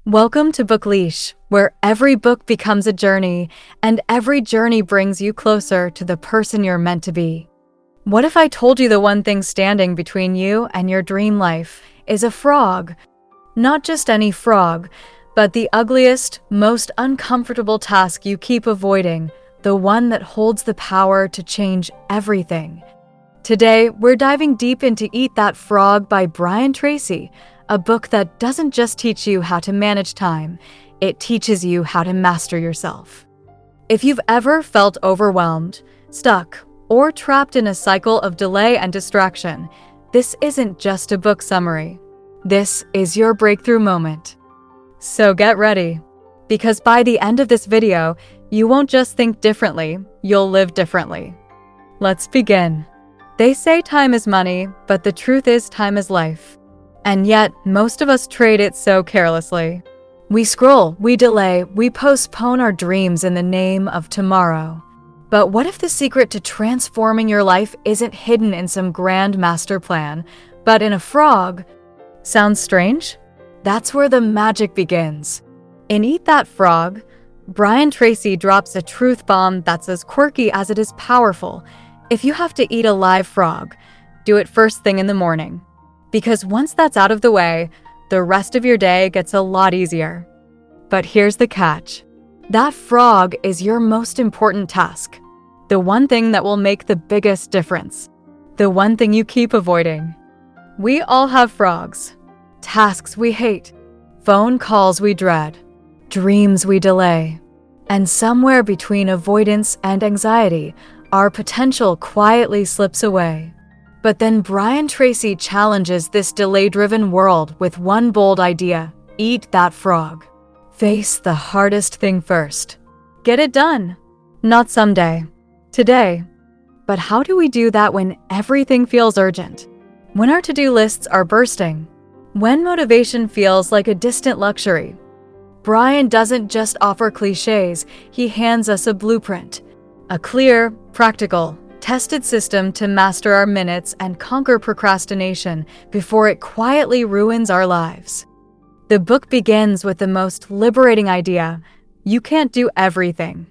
Welcome to Book Leash, where every book becomes a journey, and every journey brings you closer to the person you're meant to be. What if I told you the one thing standing between you and your dream life is a frog? Not just any frog, but the ugliest, most uncomfortable task you keep avoiding, the one that holds the power to change everything. Today, we're diving deep into Eat That Frog by Brian Tracy, a book that doesn't just teach you how to manage time, it teaches you how to master yourself. If you've ever felt overwhelmed, stuck, or trapped in a cycle of delay and distraction, this isn't just a book summary. This is your breakthrough moment. So get ready, because by the end of this video, you won't just think differently, you'll live differently. Let's begin. They say time is money, but the truth is time is life. And yet, most of us trade it so carelessly. We scroll, we delay, we postpone our dreams in the name of tomorrow. But what if the secret to transforming your life isn't hidden in some grand master plan, but in a frog? Sounds strange? That's where the magic begins. In Eat That Frog, Brian Tracy drops a truth bomb that's as quirky as it is powerful. If you have to eat a live frog, do it first thing in the morning. Because once that's out of the way, the rest of your day gets a lot easier. But here's the catch. That frog is your most important task. The one thing that will make the biggest difference. The one thing you keep avoiding. We all have frogs. Tasks we hate. Phone calls we dread. Dreams we delay. And somewhere between avoidance and anxiety, our potential quietly slips away. But then Brian Tracy challenges this delay-driven world with one bold idea: eat that frog. Face the hardest thing first. Get it done. Not someday. Today. But how do we do that when everything feels urgent? When our to-do lists are bursting? When motivation feels like a distant luxury? Brian doesn't just offer cliches, he hands us a blueprint. A clear, practical, tested system to master our minutes and conquer procrastination before it quietly ruins our lives. The book begins with the most liberating idea: you can't do everything,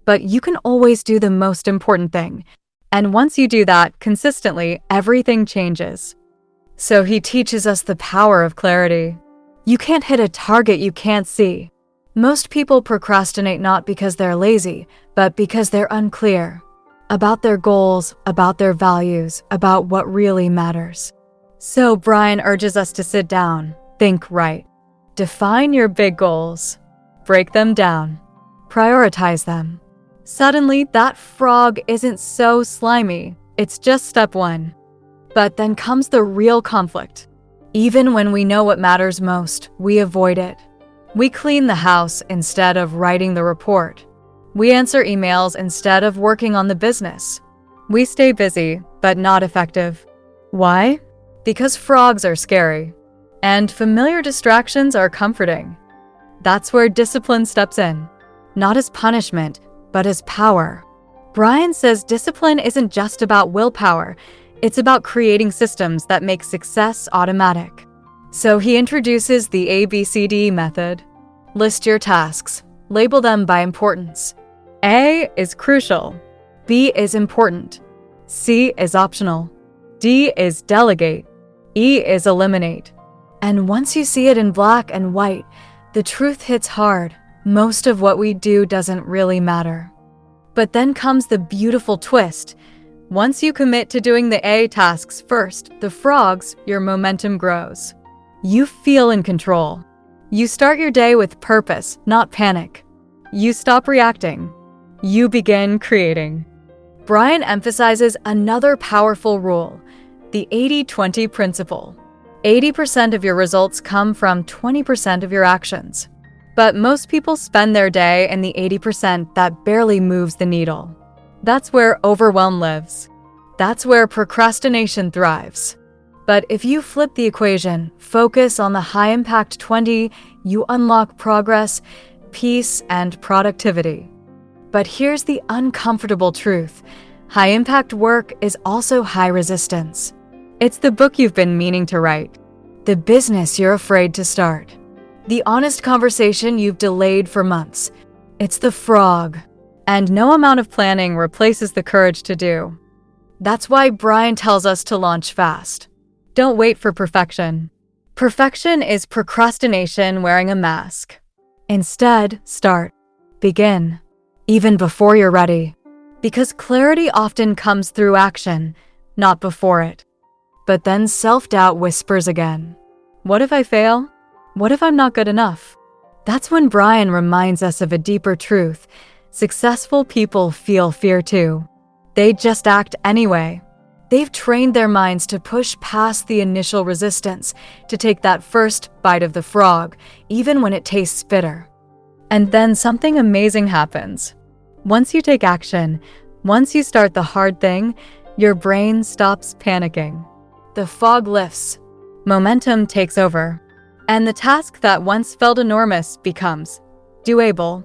but you can always do the most important thing. And once you do that consistently, everything changes. So he teaches us the power of clarity. You can't hit a target you can't see. Most people procrastinate not because they're lazy, but because they're unclear about their goals, about their values, about what really matters. So Brian urges us to sit down, think right, define your big goals, break them down, prioritize them. Suddenly, that frog isn't so slimy, it's just step one. But then comes the real conflict. Even when we know what matters most, we avoid it. We clean the house instead of writing the report. We answer emails instead of working on the business. We stay busy, but not effective. Why? Because frogs are scary, and familiar distractions are comforting. That's where discipline steps in, not as punishment, but as power. Brian says discipline isn't just about willpower, it's about creating systems that make success automatic. So he introduces the ABCD method. List your tasks, label them by importance. A is crucial, B is important, C is optional, D is delegate, E is eliminate. And once you see it in black and white, the truth hits hard. Most of what we do doesn't really matter. But then comes the beautiful twist. Once you commit to doing the A tasks first, the frogs, your momentum grows. You feel in control. You start your day with purpose, not panic. You stop reacting. You begin creating. Brian emphasizes another powerful rule, the 80-20 principle. 80% of your results come from 20% of your actions. But most people spend their day in the 80% that barely moves the needle. That's where overwhelm lives. That's where procrastination thrives. But if you flip the equation, focus on the high-impact 20, you unlock progress, peace, and productivity. But here's the uncomfortable truth. High-impact work is also high resistance. It's the book you've been meaning to write, the business you're afraid to start, The honest conversation you've delayed for months. It's the frog. And no amount of planning replaces the courage to do. That's why Brian tells us to launch fast. Don't wait for perfection. Perfection is procrastination wearing a mask. Instead, start. Begin. Even before you're ready. Because clarity often comes through action, not before it. But then self-doubt whispers again. What if I fail? What if I'm not good enough? That's when Brian reminds us of a deeper truth. Successful people feel fear too. They just act anyway. They've trained their minds to push past the initial resistance, to take that first bite of the frog, even when it tastes bitter. And then something amazing happens. Once you take action, once you start the hard thing, your brain stops panicking. The fog lifts. Momentum takes over. And the task that once felt enormous becomes doable.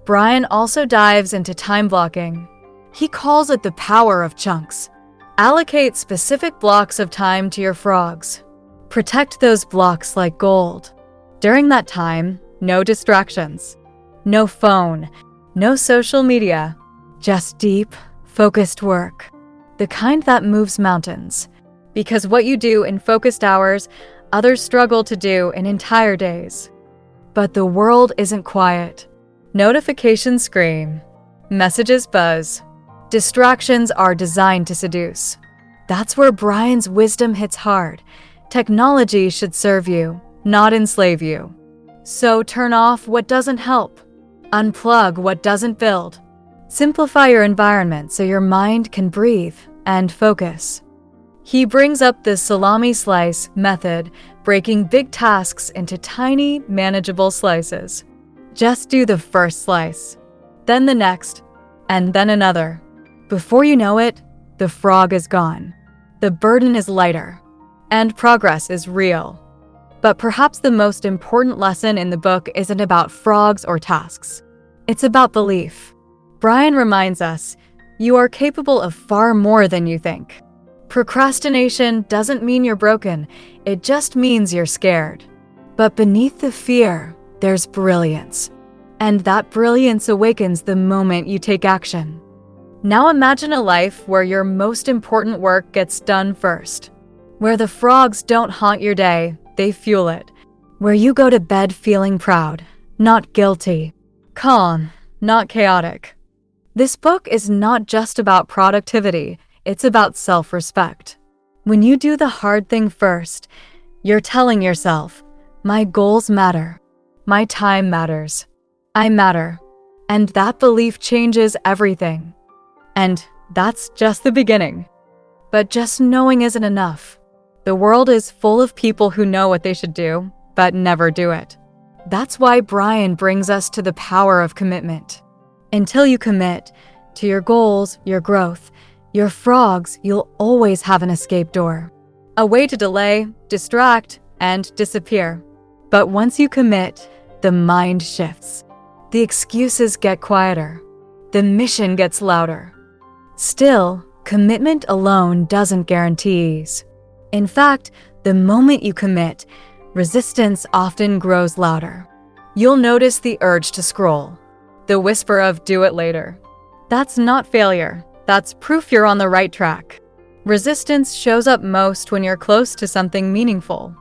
Brian also dives into time blocking. He calls it the power of chunks. Allocate specific blocks of time to your frogs. Protect those blocks like gold. During that time, no distractions. No phone. No social media. Just deep, focused work. The kind that moves mountains. Because what you do in focused hours, others struggle to do in entire days. But the world isn't quiet. Notifications scream. Messages buzz. Distractions are designed to seduce. That's where Brian's wisdom hits hard. Technology should serve you, not enslave you. So turn off what doesn't help. Unplug what doesn't build. Simplify your environment so your mind can breathe and focus. He brings up the salami slice method, breaking big tasks into tiny, manageable slices. Just do the first slice, then the next, and then another. Before you know it, the frog is gone. The burden is lighter, and progress is real. But perhaps the most important lesson in the book isn't about frogs or tasks. It's about belief. Brian reminds us, you are capable of far more than you think. Procrastination doesn't mean you're broken, it just means you're scared. But beneath the fear, there's brilliance. And that brilliance awakens the moment you take action. Now imagine a life where your most important work gets done first. Where the frogs don't haunt your day, they fuel it. Where you go to bed feeling proud, not guilty. Calm, not chaotic. This book is not just about productivity, it's about self-respect. When you do the hard thing first, you're telling yourself, my goals matter. My time matters. I matter. And that belief changes everything. And that's just the beginning. But just knowing isn't enough. The world is full of people who know what they should do, but never do it. That's why Brian brings us to the power of commitment. Until you commit to your goals, your growth, your frogs, you'll always have an escape door. A way to delay, distract, and disappear. But once you commit, the mind shifts. The excuses get quieter. The mission gets louder. Still, commitment alone doesn't guarantee ease. In fact, the moment you commit, resistance often grows louder. You'll notice the urge to scroll, the whisper of do it later. That's not failure. That's proof you're on the right track. Resistance shows up most when you're close to something meaningful.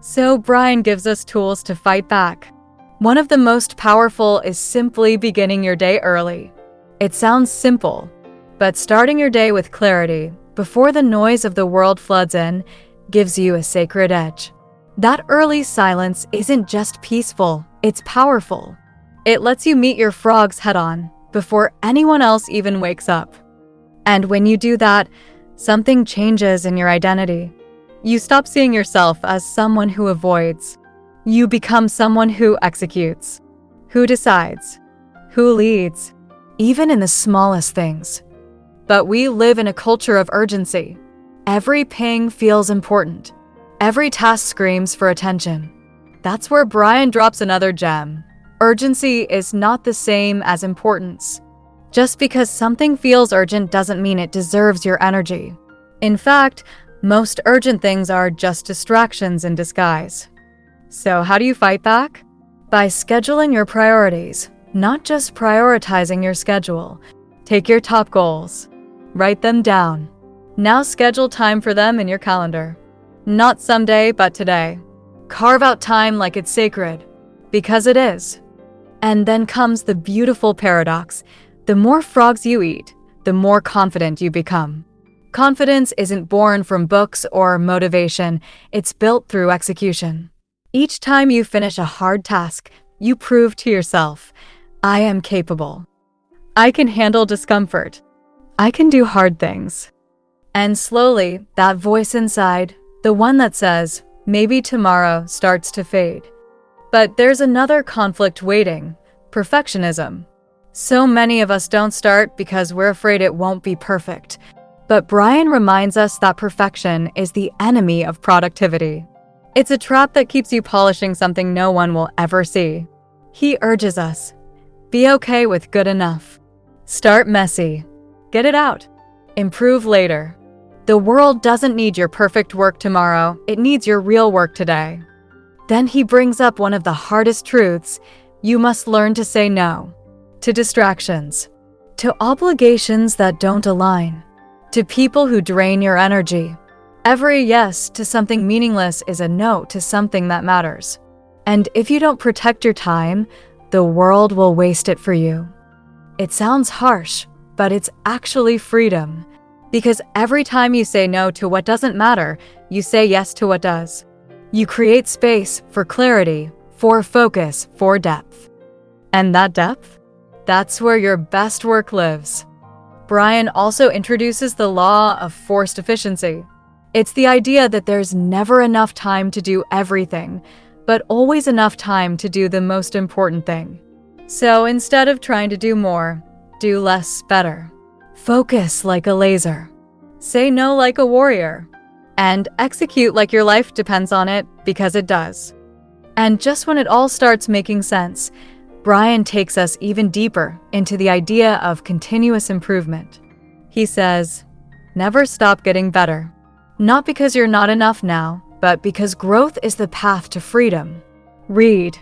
So Brian gives us tools to fight back. One of the most powerful is simply beginning your day early. It sounds simple, but starting your day with clarity, before the noise of the world floods in, gives you a sacred edge. That early silence isn't just peaceful, it's powerful. It lets you meet your frogs head-on, before anyone else even wakes up. And when you do that, something changes in your identity. You stop seeing yourself as someone who avoids. You become someone who executes, who decides, who leads, even in the smallest things. But we live in a culture of urgency. Every ping feels important. Every task screams for attention. That's where Brian drops another gem. Urgency is not the same as importance. Just because something feels urgent doesn't mean it deserves your energy. In fact, most urgent things are just distractions in disguise. So how do you fight back? By scheduling your priorities, not just prioritizing your schedule. Take your top goals. Write them down. Now schedule time for them in your calendar. Not someday, but today. Carve out time like it's sacred, because it is. And then comes the beautiful paradox. The more frogs you eat, the more confident you become. Confidence isn't born from books or motivation, it's built through execution. Each time you finish a hard task, you prove to yourself, I am capable. I can handle discomfort. I can do hard things. And slowly, that voice inside, the one that says, maybe tomorrow, starts to fade. But there's another conflict waiting: perfectionism. So many of us don't start because we're afraid it won't be perfect. But Brian reminds us that perfection is the enemy of productivity. It's a trap that keeps you polishing something no one will ever see. He urges us, be okay with good enough. Start messy. Get it out. Improve later. The world doesn't need your perfect work tomorrow, it needs your real work today. Then he brings up one of the hardest truths: you must learn to say no. To distractions. To obligations that don't align. To people who drain your energy. Every yes to something meaningless is a no to something that matters. And if you don't protect your time, the world will waste it for you. It sounds harsh, but it's actually freedom. Because every time you say no to what doesn't matter, you say yes to what does. You create space for clarity, for focus, for depth. And that depth? That's where your best work lives. Brian also introduces the law of forced efficiency. It's the idea that there's never enough time to do everything, but always enough time to do the most important thing. So instead of trying to do more, do less better. Focus like a laser. Say no like a warrior. And execute like your life depends on it, because it does. And just when it all starts making sense, Brian takes us even deeper into the idea of continuous improvement. He says, never stop getting better. Not because you're not enough now, but because growth is the path to freedom. Read,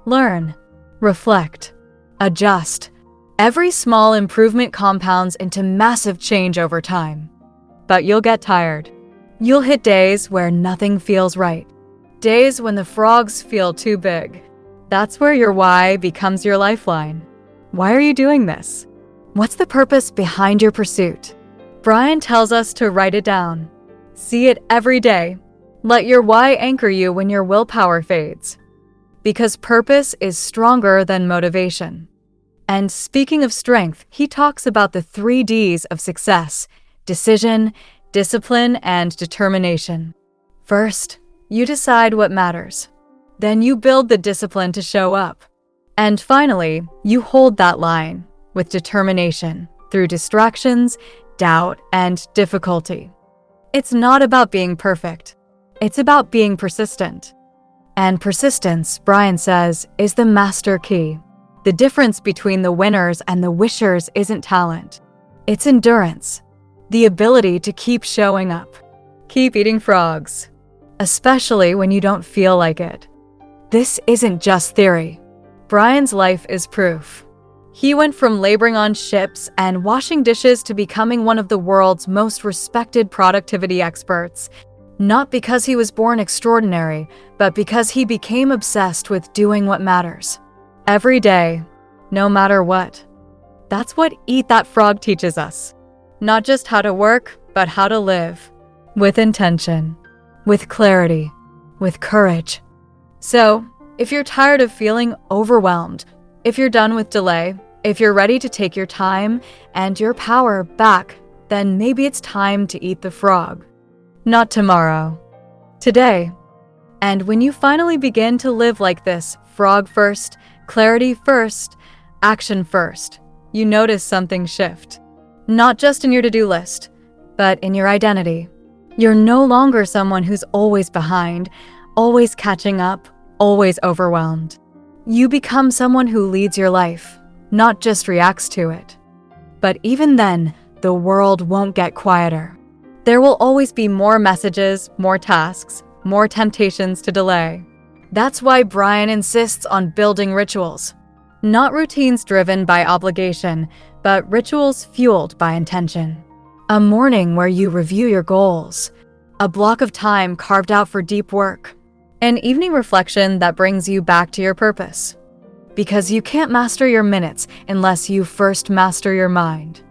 learn, reflect, adjust. Every small improvement compounds into massive change over time. But you'll get tired. You'll hit days where nothing feels right. Days when the frogs feel too big. That's where your why becomes your lifeline. Why are you doing this? What's the purpose behind your pursuit? Brian tells us to write it down. See it every day. Let your why anchor you when your willpower fades. Because purpose is stronger than motivation. And speaking of strength, he talks about the 3 Ds of success: decision, discipline, and determination. First, you decide what matters. Then you build the discipline to show up. And finally, you hold that line with determination through distractions, doubt, and difficulty. It's not about being perfect. It's about being persistent. And persistence, Brian says, is the master key. The difference between the winners and the wishers isn't talent. It's endurance. The ability to keep showing up. Keep eating frogs. Especially when you don't feel like it. This isn't just theory. Brian's life is proof. He went from laboring on ships and washing dishes to becoming one of the world's most respected productivity experts. Not because he was born extraordinary, but because he became obsessed with doing what matters. Every day, no matter what. That's what Eat That Frog teaches us. Not just how to work, but how to live. With intention. With clarity. With courage. So, if you're tired of feeling overwhelmed, if you're done with delay, if you're ready to take your time and your power back, then maybe it's time to eat the frog. Not tomorrow. Today. And when you finally begin to live like this, frog first, clarity first, action first, you notice something shift. Not just in your to-do list, but in your identity. You're no longer someone who's always behind, always catching up, always overwhelmed. You become someone who leads your life, not just reacts to it. But even then, the world won't get quieter. There will always be more messages, more tasks, more temptations to delay. That's why Brian insists on building rituals. Not routines driven by obligation, but rituals fueled by intention. A morning where you review your goals. A block of time carved out for deep work. An evening reflection that brings you back to your purpose. Because you can't master your minutes unless you first master your mind.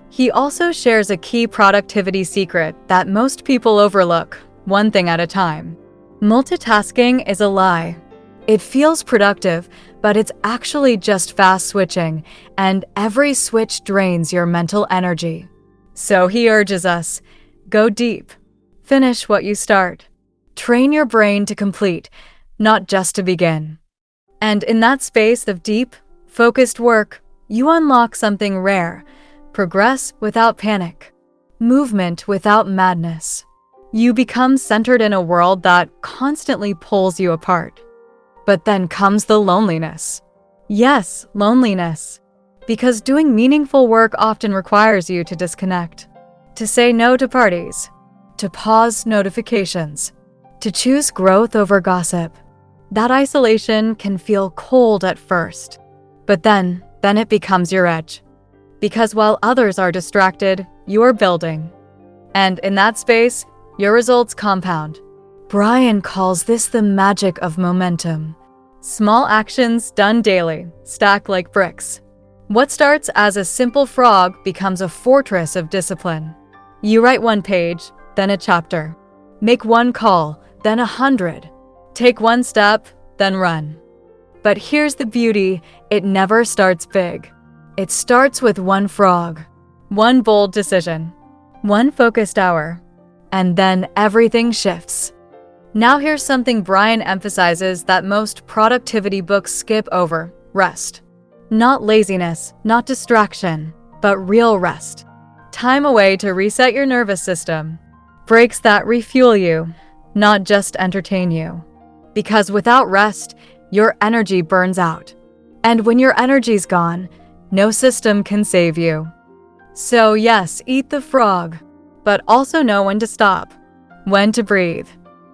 He also shares a key productivity secret that most people overlook, one thing at a time. Multitasking is a lie. It feels productive, but it's actually just fast switching, and every switch drains your mental energy. So he urges us, go deep. Finish what you start. Train your brain to complete, not just to begin. And in that space of deep, focused work, you unlock something rare. Progress without panic. Movement without madness. You become centered in a world that constantly pulls you apart. But then comes the loneliness. Yes, loneliness. Because doing meaningful work often requires you to disconnect. To say no to parties. To pause notifications. To choose growth over gossip. That isolation can feel cold at first. But then it becomes your edge. Because while others are distracted, you're building. And in that space, your results compound. Brian calls this the magic of momentum. Small actions done daily stack like bricks. What starts as a simple frog becomes a fortress of discipline. You write one page, then a chapter. Make one call, then 100. Take one step, then run. But here's the beauty, it never starts big. It starts with one frog, one bold decision, one focused hour, and then everything shifts. Now here's something Brian emphasizes that most productivity books skip over: rest. Not laziness, not distraction, but real rest. Time away to reset your nervous system. Breaks that refuel you, not just entertain you. Because without rest, your energy burns out. And when your energy's gone, no system can save you. So yes, eat the frog, but also know when to stop, when to breathe,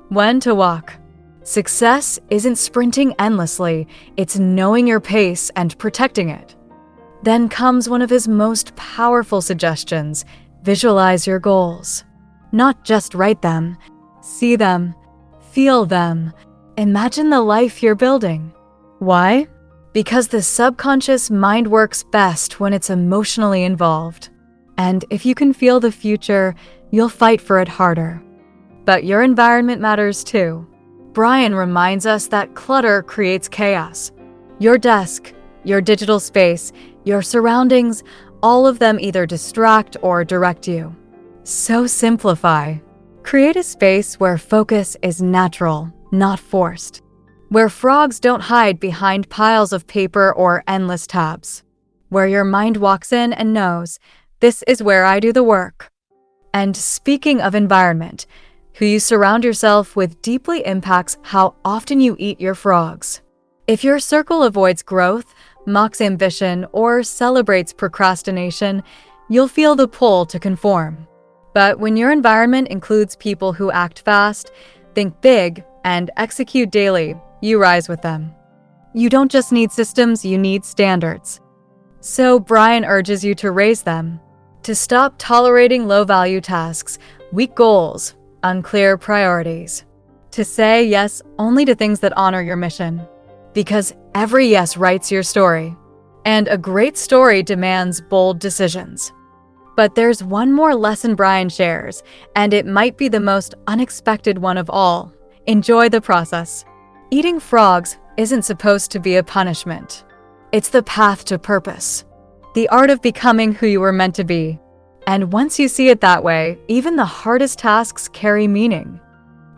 when to walk. Success isn't sprinting endlessly, it's knowing your pace and protecting it. Then comes one of his most powerful suggestions: visualize your goals. Not just write them, see them, feel them, imagine the life you're building. Why? Because the subconscious mind works best when it's emotionally involved. And if you can feel the future, you'll fight for it harder. But your environment matters too. Brian reminds us that clutter creates chaos. Your desk, your digital space, your surroundings, all of them either distract or direct you. So simplify. Create a space where focus is natural, not forced. Where frogs don't hide behind piles of paper or endless tabs. Where your mind walks in and knows, this is where I do the work. And speaking of environment, who you surround yourself with deeply impacts how often you eat your frogs. If your circle avoids growth, mocks ambition, or celebrates procrastination, you'll feel the pull to conform. But when your environment includes people who act fast, think big, and execute daily, you rise with them. You don't just need systems, you need standards. So Brian urges you to raise them, to stop tolerating low-value tasks, weak goals, unclear priorities, to say yes only to things that honor your mission. Because every yes writes your story, and a great story demands bold decisions. But there's one more lesson Brian shares, and it might be the most unexpected one of all. Enjoy the process. Eating frogs isn't supposed to be a punishment. It's the path to purpose, the art of becoming who you were meant to be. And once you see it that way, even the hardest tasks carry meaning.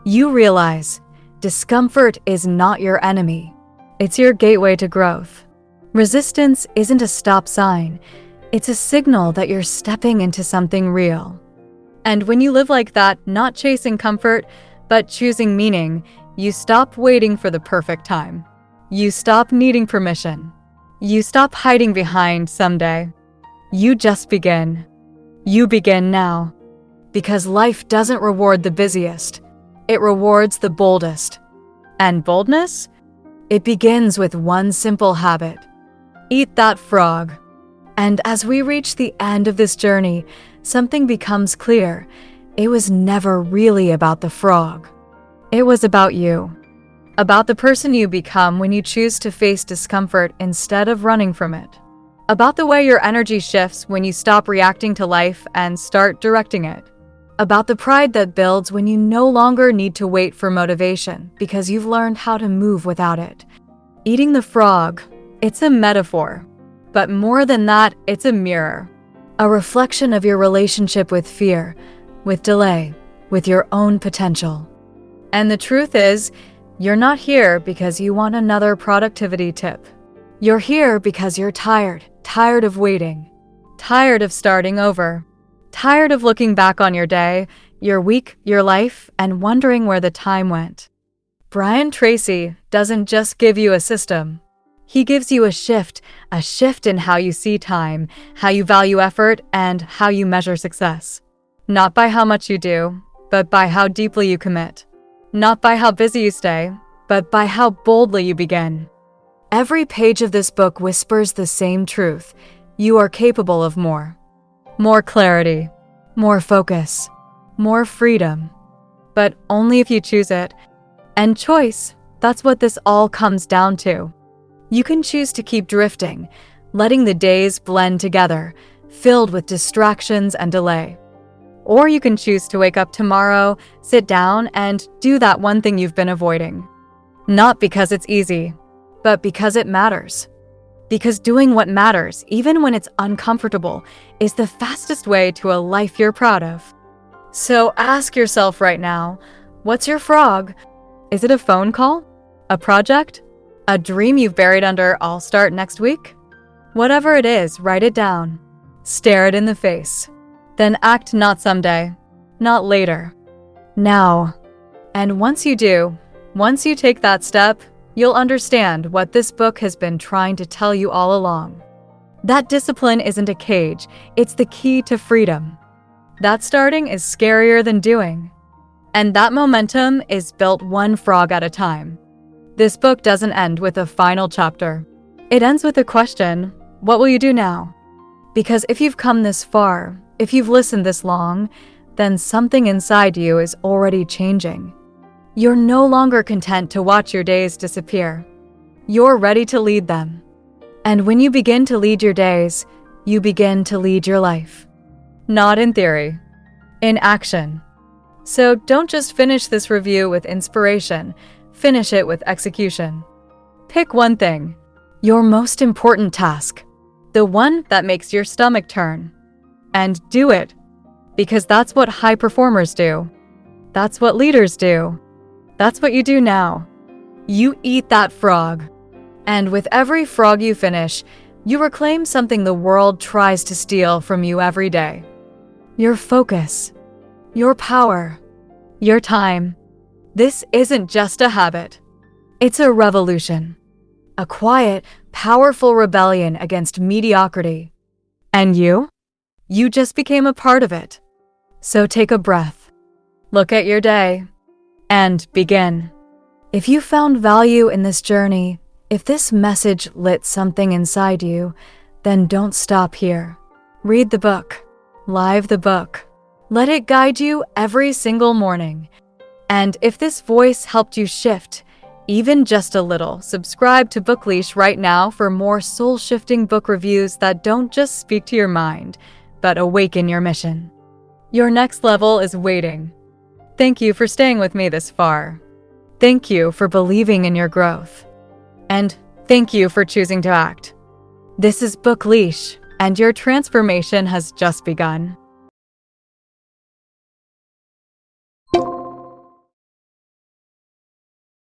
You realize discomfort is not your enemy. It's your gateway to growth. Resistance isn't a stop sign. It's a signal that you're stepping into something real. And when you live like that, not chasing comfort, but choosing meaning, you stop waiting for the perfect time. You stop needing permission. You stop hiding behind someday. You just begin. You begin now. Because life doesn't reward the busiest. It rewards the boldest. And boldness? It begins with one simple habit. Eat that frog. And as we reach the end of this journey, something becomes clear. It was never really about the frog. It was about you. About the person you become when you choose to face discomfort instead of running from it. About the way your energy shifts when you stop reacting to life and start directing it. About the pride that builds when you no longer need to wait for motivation because you've learned how to move without it. Eating the frog, it's a metaphor. But more than that, it's a mirror. A reflection of your relationship with fear, with delay, with your own potential. And the truth is, you're not here because you want another productivity tip. You're here because you're tired of waiting, tired of starting over, tired of looking back on your day, your week, your life, and wondering where the time went. Brian Tracy doesn't just give you a system. He gives you a shift in how you see time, how you value effort, and how you measure success. Not by how much you do, but by how deeply you commit. Not by how busy you stay, but by how boldly you begin. Every page of this book whispers the same truth. You are capable of more. More clarity, more focus, more freedom. But only if you choose it. And choice, that's what this all comes down to. You can choose to keep drifting, letting the days blend together, filled with distractions and delay. Or you can choose to wake up tomorrow, sit down, and do that one thing you've been avoiding. Not because it's easy, but because it matters. Because doing what matters, even when it's uncomfortable, is the fastest way to a life you're proud of. So ask yourself right now, what's your frog? Is it a phone call? A project? A dream you've buried under "I'll start next week"? Whatever it is, write it down. Stare it in the face. Then act not someday, not later. Now. And once you do, once you take that step, you'll understand what this book has been trying to tell you all along. That discipline isn't a cage, it's the key to freedom. That starting is scarier than doing. And that momentum is built one frog at a time. This book doesn't end with a final chapter. It ends with a question: what will you do now? Because if you've come this far, if you've listened this long, then something inside you is already changing. You're no longer content to watch your days disappear. You're ready to lead them. And when you begin to lead your days, you begin to lead your life. Not in theory, in action. So don't just finish this review with inspiration, finish it with execution. Pick one thing, your most important task, the one that makes your stomach turn. And do it, because that's what high performers do. That's what leaders do. That's what you do now. You eat that frog. And with every frog you finish, you reclaim something the world tries to steal from you every day. Your focus, your power, your time. This isn't just a habit. It's a revolution. A quiet, powerful rebellion against mediocrity. And you? You just became a part of it. So take a breath. Look at your day. And begin. If you found value in this journey, if this message lit something inside you, then don't stop here. Read the book. Live the book. Let it guide you every single morning. And if this voice helped you shift, even just a little, subscribe to Bookleash right now for more soul-shifting book reviews that don't just speak to your mind, but awaken your mission. Your next level is waiting. Thank you for staying with me this far. Thank you for believing in your growth. And thank you for choosing to act. This is Bookleash, and your transformation has just begun.